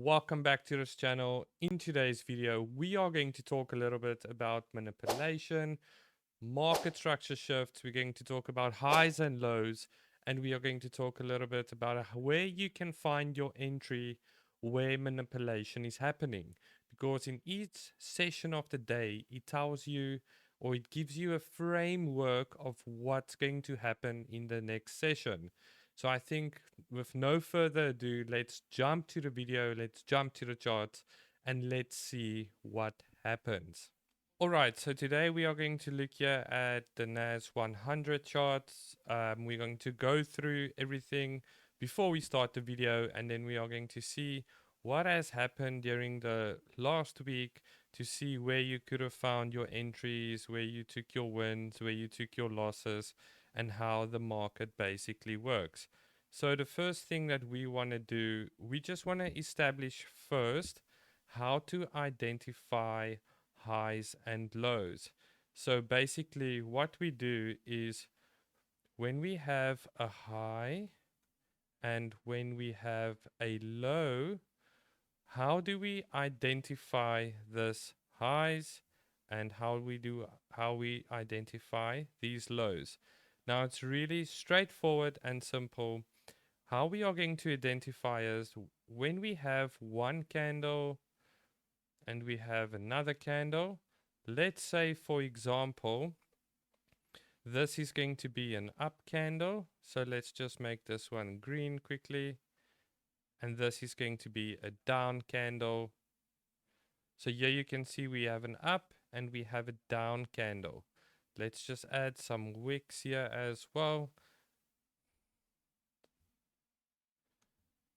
Welcome back to this channel. In today's video, we are going to talk a little bit about manipulation, market structure shifts. We're going to talk about highs and lows, and we are going to talk a little bit about where you can find your entry where manipulation is happening. Because in each session of the day, it tells you or it gives you a framework of what's going to happen in the next session. So I think with no further ado, let's jump to the video, let's jump to the charts, and let's see what happens. Alright, so today we are going to look here at the NAS 100 charts. We're going to go through everything before we start the video, and then we are going to see what has happened during the last week to see where you could have found your entries, where you took your wins, where you took your losses, and how the market basically works. So the first thing that we want to do, we just want to establish first how to identify highs and lows. So basically what we do is when we have a high and when we have a low, how do we identify this highs and how we identify these lows? Now it's really straightforward and simple. How we are going to identify is when we have one candle and we have another candle. Let's say, for example, this is going to be an up candle. So let's just make this one green quickly. And this is going to be a down candle. So here you can see we have an up and we have a down candle. Let's just add some wicks here as well.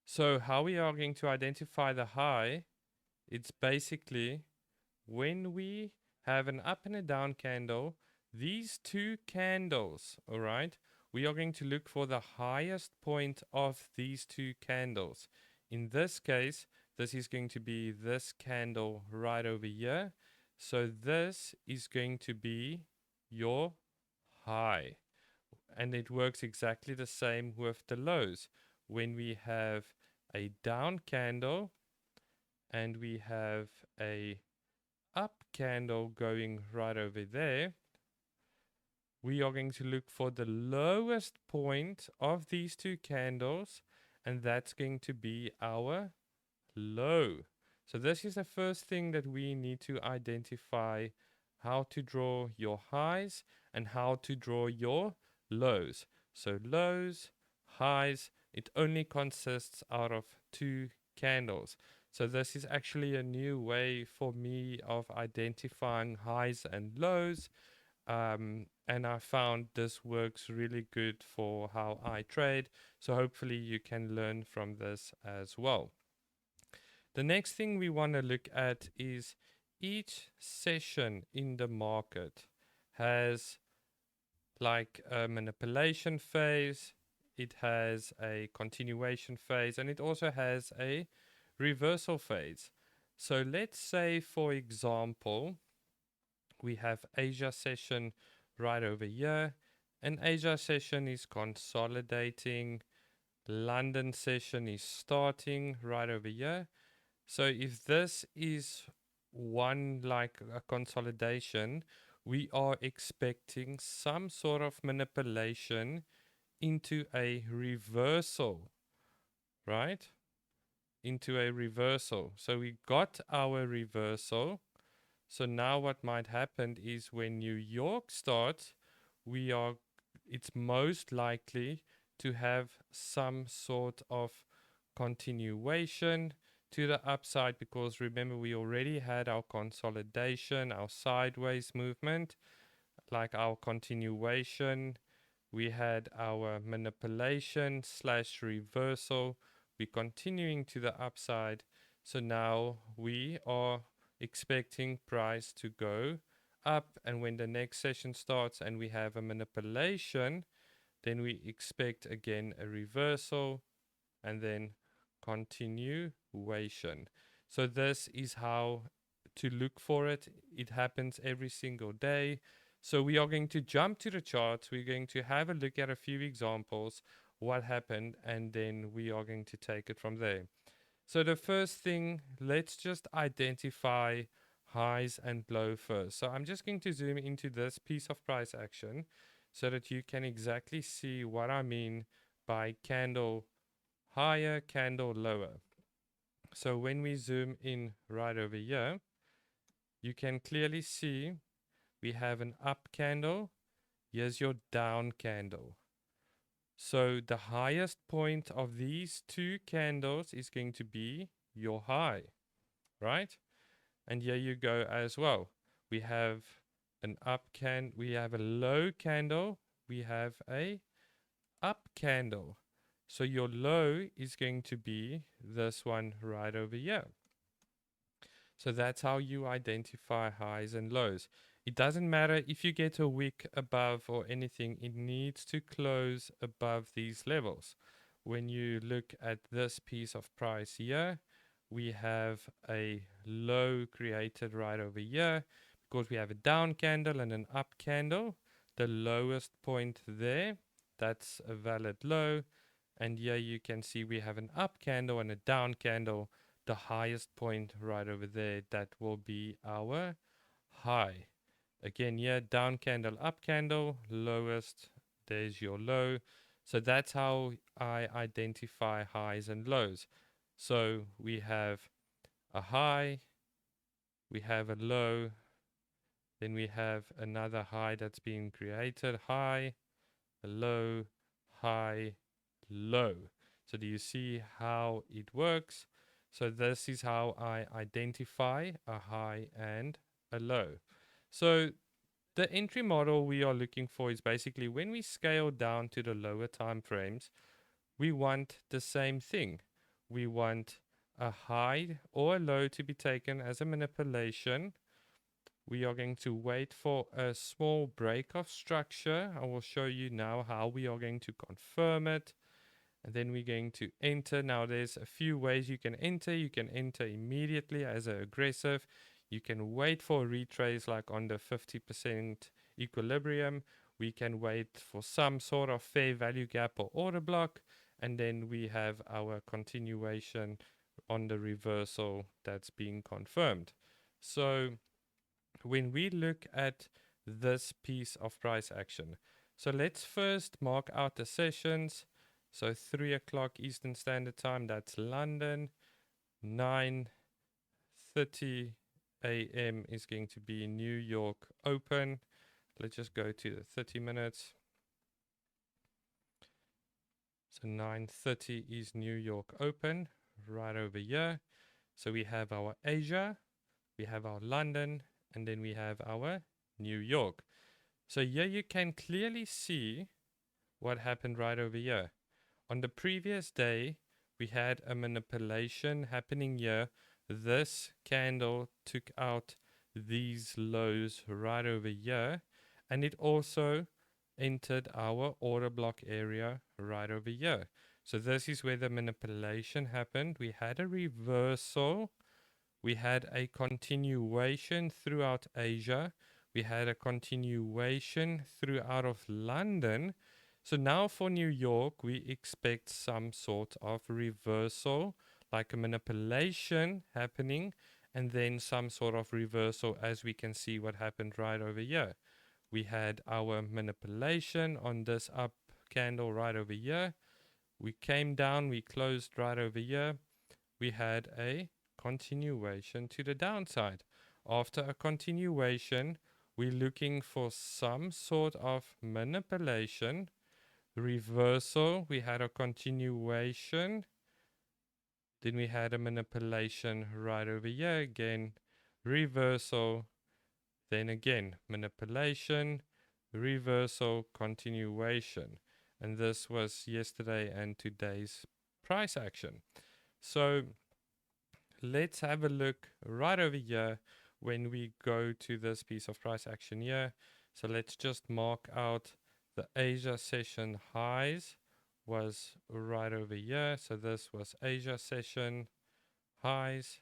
So how we are going to identify the high, it's basically when we have an up and a down candle, these two candles, all right, we are going to look for the highest point of these two candles. In this case, this is going to be this candle right over here. So this is going to be your high. And it works exactly the same with the lows. When we have a down candle and we have a up candle going right over there, we are going to look for the lowest point of these two candles, and that's going to be our low. So this is the first thing that we need to identify, how to draw your highs and how to draw your lows. So lows, highs, it only consists out of two candles. So this is actually a new way for me of identifying highs and lows. And I found this works really good for how I trade. So hopefully you can learn from this as well. The next thing we want to look at is each session in the market has like a manipulation phase, it has a continuation phase, and it also has a reversal phase. So let's say, for example, we have Asia session right over here, and Asia session is consolidating. London session is starting right over here. So if this is one like a consolidation, we are expecting some sort of manipulation into a reversal, right? Into a reversal. So we got our reversal. So now what might happen is when New York starts, it's most likely to have some sort of continuation to the upside, because remember we already had our consolidation, our sideways movement, like our continuation. We had our manipulation / reversal. We're continuing to the upside. So now we are expecting price to go up, and when the next session starts and we have a manipulation, then we expect again a reversal and then continuation. So this is how to look for it. It happens every single day. So we are going to jump to the charts. We're going to have a look at a few examples, what happened, and then we are going to take it from there. So the first thing, let's just identify highs and low first. So I'm just going to zoom into this piece of price action so that you can exactly see what I mean by candle higher, candle lower. So when we zoom in right over here, you can clearly see we have an up candle. Here's your down candle. So the highest point of these two candles is going to be your high, right? And here you go as well. We have we have a low candle, we have a up candle. So your low is going to be this one right over here. So that's how you identify highs and lows. It doesn't matter if you get a wick above or anything, it needs to close above these levels. When you look at this piece of price here, we have a low created right over here because we have a down candle and an up candle. The lowest point there, that's a valid low. And here you can see we have an up candle and a down candle. The highest point right over there, that will be our high. Again, here, down candle, up candle, lowest, there's your low. So that's how I identify highs and lows. So we have a high, we have a low, then we have another high that's being created, high, a low, high, low. So do you see how it works? So this is how I identify a high and a low. So the entry model we are looking for is basically when we scale down to the lower time frames, we want the same thing. We want a high or a low to be taken as a manipulation. We are going to wait for a small break of structure. I will show you now how we are going to confirm it. And then we're going to enter. Now there's a few ways you can enter. You can enter immediately as an aggressive. You can wait for a retrace like on the 50% equilibrium. We can wait for some sort of fair value gap or order block. And then we have our continuation on the reversal that's being confirmed. So when we look at this piece of price action, so let's first mark out the sessions. So 3 o'clock Eastern Standard Time, that's London. 9:30 a.m. is going to be New York Open. Let's just go to the 30 minutes. So 9:30 is New York Open right over here. So we have our Asia, we have our London, and then we have our New York. So here you can clearly see what happened right over here. On the previous day, we had a manipulation happening here. This candle took out these lows right over here, and it also entered our order block area right over here. So this is where the manipulation happened. We had a reversal. We had a continuation throughout Asia. We had a continuation throughout of London. So now for New York, we expect some sort of reversal, like a manipulation happening, and then some sort of reversal, as we can see what happened right over here. We had our manipulation on this up candle right over here. We came down, we closed right over here. We had a continuation to the downside. After a continuation, we're looking for some sort of manipulation, reversal. We had a continuation, then we had a manipulation right over here again, reversal, then again manipulation, reversal, continuation. And this was yesterday and today's price action. So let's have a look right over here when we go to this piece of price action here. So let's just mark out the Asia session highs was right over here. So this was Asia session highs.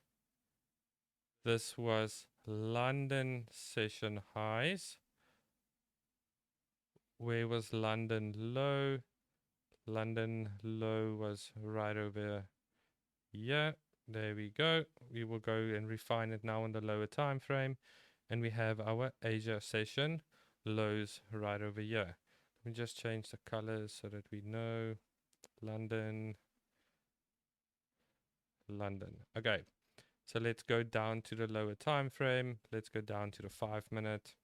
This was London session highs. Where was London low? London low was right over here. There we go. We will go and refine it now on the lower time frame. And we have our Asia session lows right over here. Let me just change the colors so that we know. London, London. Okay, so let's go down to the lower time frame. Let's go down to the 5-minute.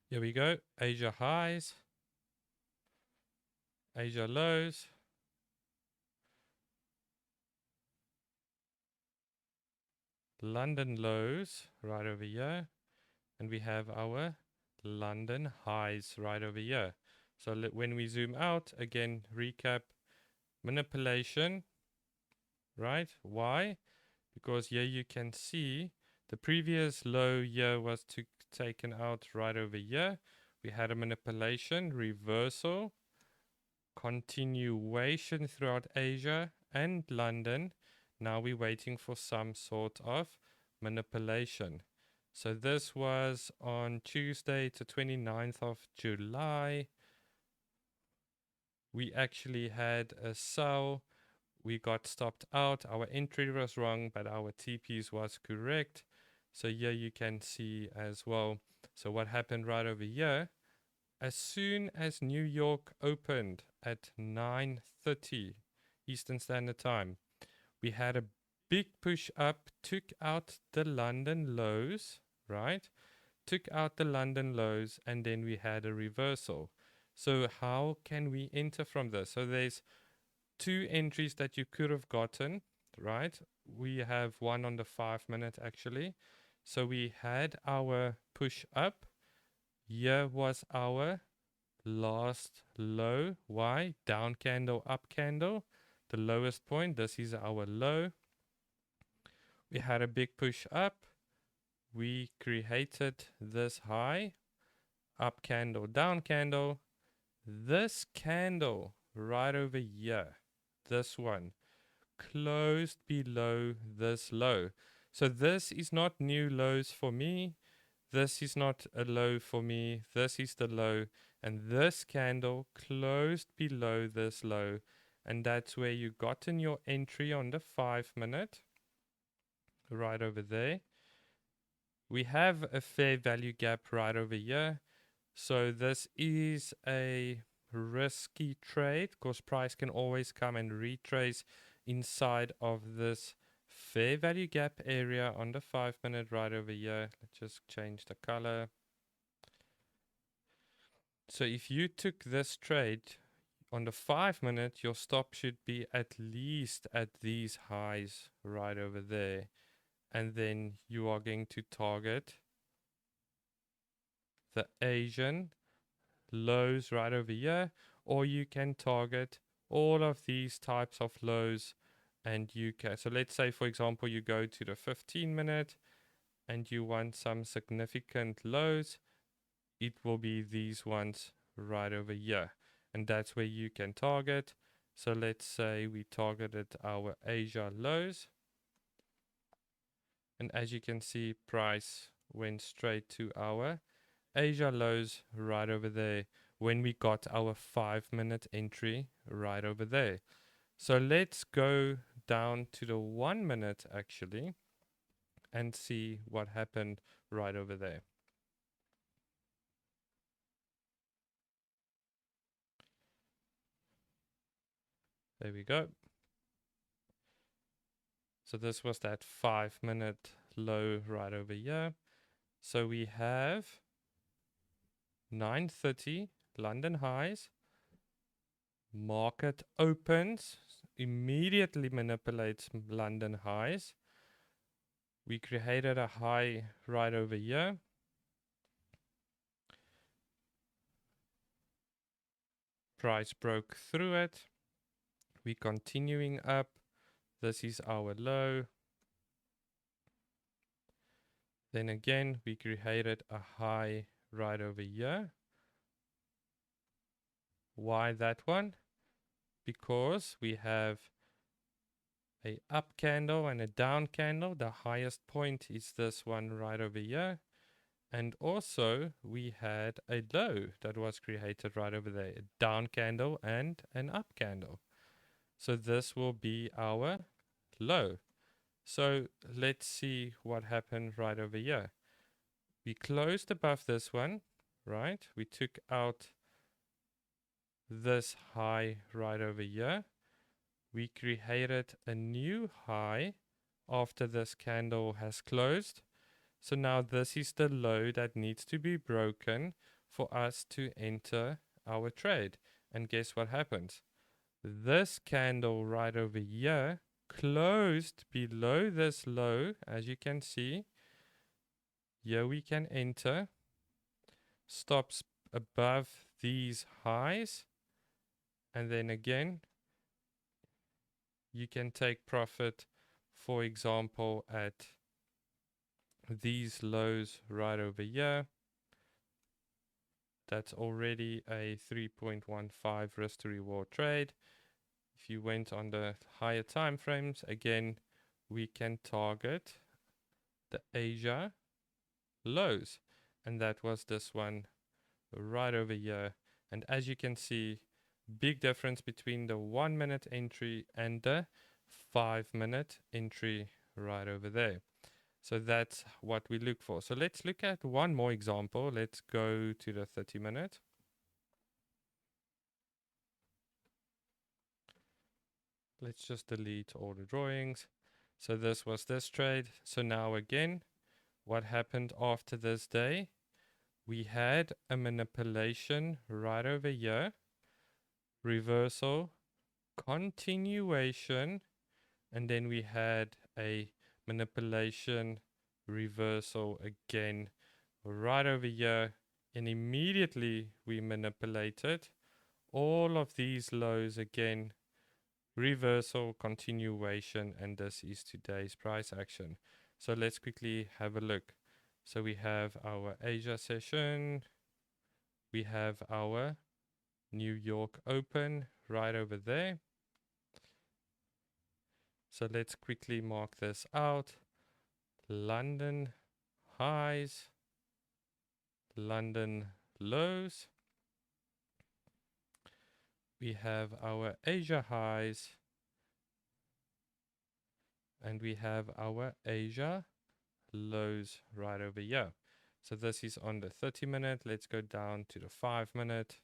Here we go. Asia highs, Asia lows, London lows right over here, and we have our London highs right over here. So when we zoom out, again, recap, manipulation, right? Why? Because here you can see the previous low here was taken out right over here. We had a manipulation, reversal, continuation throughout Asia and London. Now we're waiting for some sort of manipulation. So this was on Tuesday, the 29th of July. We actually had a sell. We got stopped out. Our entry was wrong, but our TPs was correct. So here you can see as well. So what happened right over here, as soon as New York opened at 9:30 Eastern Standard Time, we had a big push up, took out the London lows, right? Took out the London lows, and then we had a reversal. So how can we enter from this? So there's two entries that you could have gotten, right? We have one on the 5-minute actually. So we had our push up. Here was our last low. Why? Down candle, up candle. The lowest point. This is our low. We had a big push up. We created this high. Up candle, down candle. This candle right over here, this one, closed below this low. So this is not new lows for me. This is not a low for me. This is the low. And this candle closed below this low. And that's where you gotten your entry on the 5-minute. Right over there. We have a fair value gap right over here. So this is a risky trade because price can always come and retrace inside of this fair value gap area on the 5-minute right over here. Let's just change the color. So if you took this trade on the 5-minute, your stop should be at least at these highs right over there. And then you are going to target the Asian lows right over here, or you can target all of these types of lows. And you can, so let's say for example you go to the 15-minute and you want some significant lows, it will be these ones right over here, and that's where you can target. So let's say we targeted our Asia lows, and as you can see, price went straight to our Asia lows right over there when we got our 5-minute entry right over there. So let's go down to the 1-minute actually and see what happened right over there. There we go. So this was that 5-minute low right over here. So we have 9:30 London highs. Market opens, immediately manipulates London highs. We created a high right over here. Price broke through it. We're continuing up. This is our low. Then again, we created a high right over here. Why that one? Because we have a up candle and a down candle. The highest point is this one right over here. And also we had a low that was created right over there, a down candle and an up candle. So this will be our low. So let's see what happened right over here. We closed above this one, right? We took out this high right over here. We created a new high after this candle has closed. So now this is the low that needs to be broken for us to enter our trade. And guess what happens? This candle right over here closed below this low, as you can see. Here we can enter, stops above these highs, and then again you can take profit, for example, at these lows right over here. That's already a 3.15 risk to reward trade. If you went on the higher time frames, again we can target the Asia lows, and that was this one right over here. And as you can see, big difference between the 1 minute entry and the 5 minute entry right over there. So that's what we look for. So let's look at one more example. Let's go to the 30 minute. Let's just delete all the drawings. So this was this trade. So now again, what happened after this day? We had a manipulation right over here, reversal, continuation, and then we had a manipulation, reversal again right over here, and immediately we manipulated all of these lows again, reversal, continuation, and this is today's price action. So let's quickly have a look. So we have our Asia session, we have our New York Open right over there. So let's quickly mark this out. London highs, London lows. We have our Asia highs, and we have our Asia lows right over here. So this is on the 30 minute. Let's go down to the 5 minute.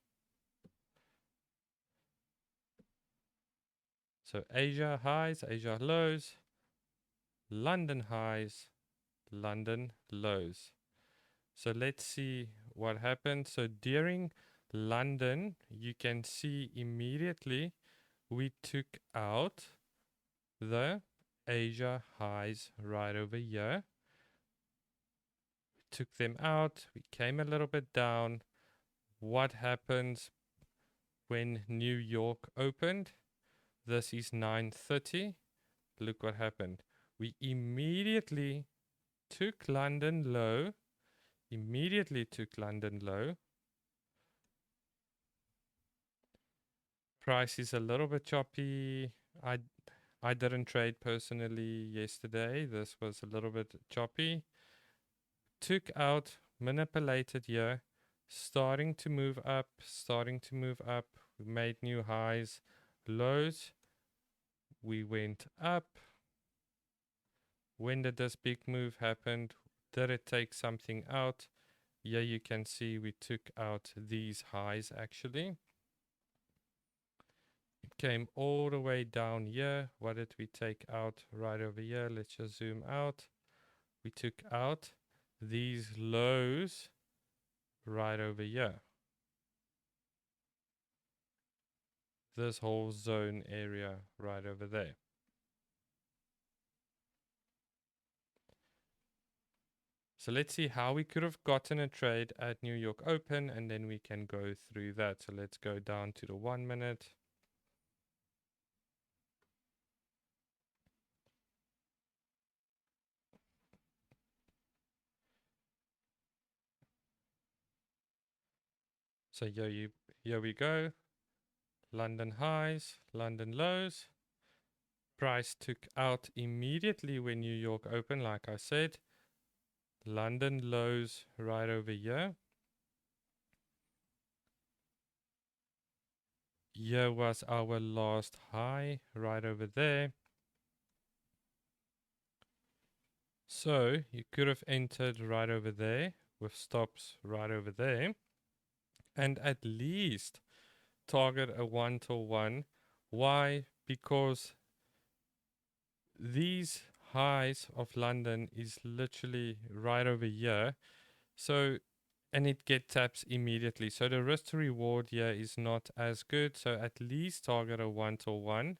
So Asia highs, Asia lows, London highs, London lows. So let's see what happened. So during London, you can see immediately we took out the Asia highs right over here. We took them out. We came a little bit down. What happens when New York opened? This is 9:30. Look what happened. We immediately took London low. Price is a little bit choppy. I didn't trade personally yesterday. This was a little bit choppy. Took out, manipulated here, starting to move up. We made new highs, lows. We went up. When did this big move happen? Did it take something out? Here you can see we took out these highs actually. It came all the way down here. What did we take out right over here? Let's just zoom out. We took out these lows right over here. This whole zone area right over there. So let's see how we could have gotten a trade at New York Open, and then we can go through that. So let's go down to the 1 minute. So here we go. London highs, London lows. Price took out immediately when New York opened, like I said. London lows right over here. Here was our last high right over there. So you could have entered right over there with stops right over there, and at least target a 1-to-1. Why? Because these highs of London is literally right over here. So, and it get taps immediately. So the risk to reward here is not as good. So at least target a 1-to-1.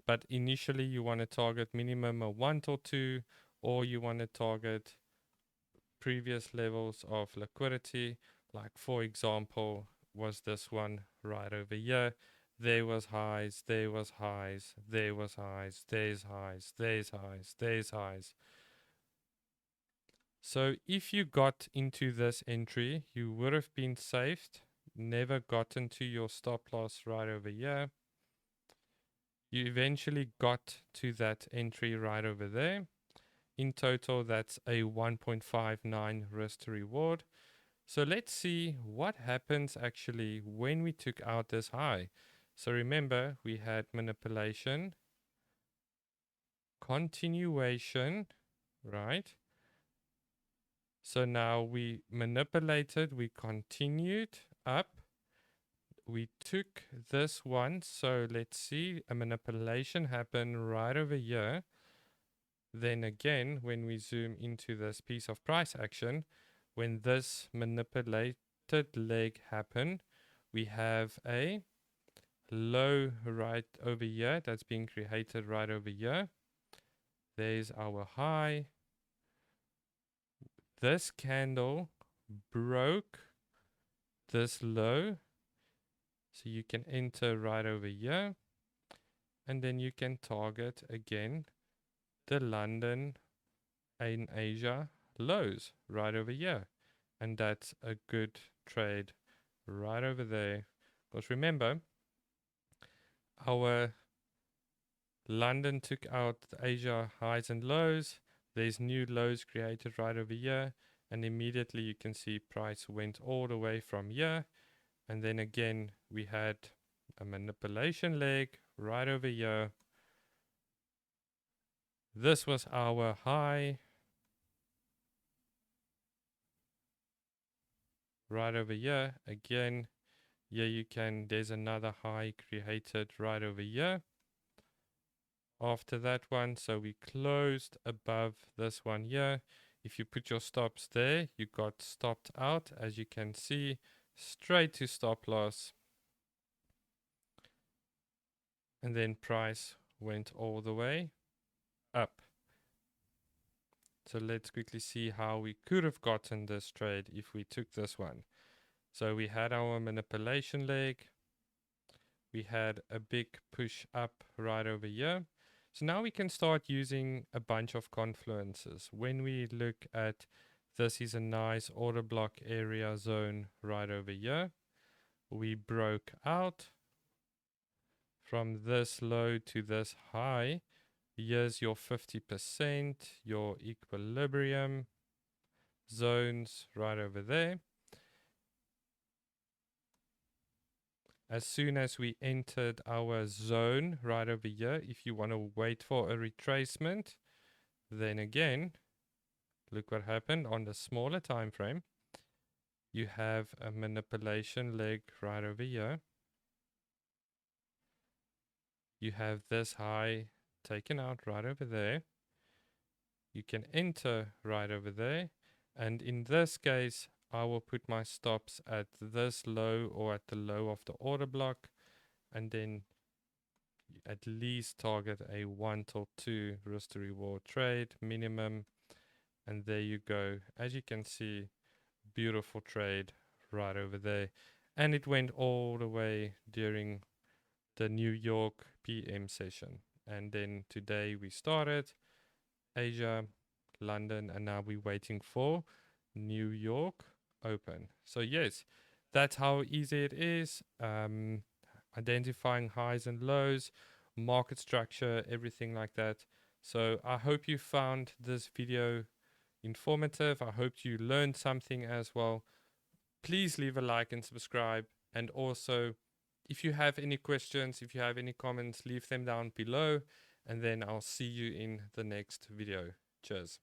But initially you want to target minimum a 1-to-2, or you want to target previous levels of liquidity. Like for example, was this one right over here. There was highs, there was highs, there was highs, there's highs, there's highs, there's highs. So if you got into this entry, you would have been saved, never gotten to your stop loss right over here. You eventually got to that entry right over there. In total, that's a 1.59 risk to reward. So let's see what happens actually when we took out this high. So remember, we had manipulation, continuation, right? So now we manipulated, we continued up, we took this one. So let's see, a manipulation happened right over here. Then again, when we zoom into this piece of price action, when this manipulated leg happened, we have a low right over here that's being created right over here. There's our high. This candle broke this low, so you can enter right over here, and then you can target again the London and Asia lows right over here, and that's a good trade right over there. Because remember, our London took out the Asia highs and lows. There's new lows created right over here, and immediately you can see price went all the way from here, and then again we had a manipulation leg right over here. This was our high right over here. Again, here you can, there's another high created right over here after that one. So we closed above this one here. If you put your stops there, you got stopped out, as you can see, straight to stop loss. And then price went all the way up. So let's quickly see how we could have gotten this trade if we took this one. So we had our manipulation leg. We had a big push up right over here. So now we can start using a bunch of confluences. When we look at this is a nice order block area zone right over here. We broke out from this low to this high. Here's your 50%, your equilibrium zones right over there. As soon as we entered our zone right over here, if you want to wait for a retracement, then again, look what happened on the smaller time frame. You have a manipulation leg right over here. You have this high taken out right over there. You can enter right over there. And in this case, I will put my stops at this low or at the low of the order block, and then at least target a 1-to-2 risk to reward trade minimum. And there you go. As you can see, beautiful trade right over there. And it went all the way during the New York PM session. And then today we started Asia, London, and now we're waiting for New York open. So yes, that's how easy it is. Identifying highs and lows, market structure, everything like that. So I hope you found this video informative. I hope you learned something as well. Please leave a like and subscribe. And also, if you have any questions, if you have any comments, leave them down below. And then I'll see you in the next video. Cheers.